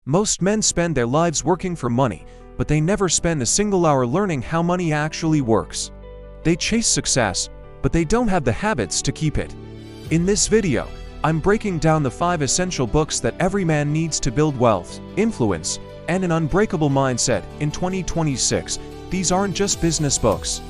Most men spend their lives working for money, but they never spend a single hour learning how money actually works. They chase success, but they don't have the habits to keep it. In this video, I'm breaking down the 5 essential books that every man needs to build wealth, influence, and an unbreakable mindset in 2026. These aren't just business books.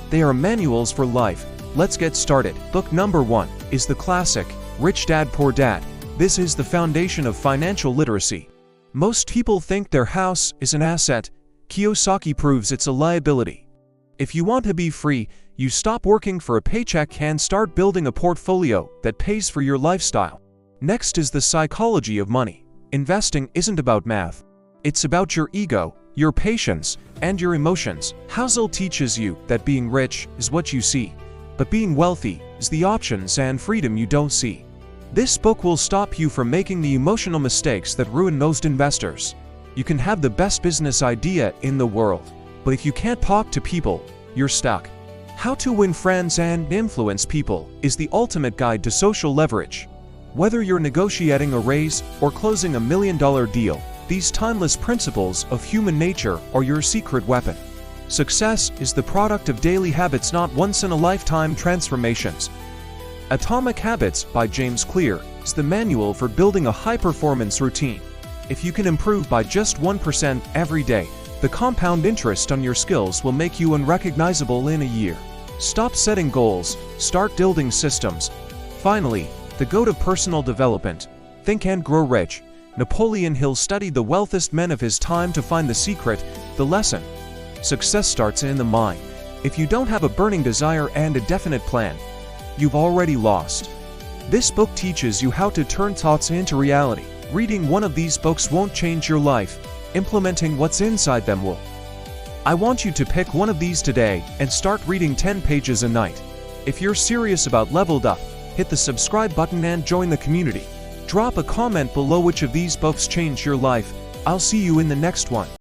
They are manuals for life. Let's get started. Book number 1 is the classic, Rich Dad Poor Dad. This is the foundation of financial literacy. Most people think their house is an asset. Kiyosaki proves it's a liability. If you want to be free, you stop working for a paycheck and start building a portfolio that pays for your lifestyle. Next is the psychology of money. Investing isn't about math. It's about your ego, your patience, and your emotions. Housel teaches you that being rich is what you see, but being wealthy is the options and freedom you don't see. This book will stop you from making the emotional mistakes that ruin most investors. You can have the best business idea in the world, but if you can't talk to people, you're stuck. How to Win Friends and Influence People is the ultimate guide to social leverage. Whether you're negotiating a raise or closing a $1 million deal, these timeless principles of human nature are your secret weapon. Success is the product of daily habits, not once-in-a-lifetime transformations. Atomic Habits by James Clear is the manual for building a high-performance routine. If you can improve by just 1% every day, the compound interest on your skills will make you unrecognizable in a year. Stop setting goals, start building systems. Finally, the goat of personal development, Think and Grow Rich. Napoleon Hill studied the wealthiest men of his time to find the secret, the lesson. Success starts in the mind. If you don't have a burning desire and a definite plan, you've already lost. This book teaches you how to turn thoughts into reality. Reading one of these books won't change your life. Implementing what's inside them will. I want you to pick one of these today and start reading 10 pages a night. If you're serious about leveled up, hit the subscribe button and join the community. Drop a comment below which of these books changed your life. I'll see you in the next one.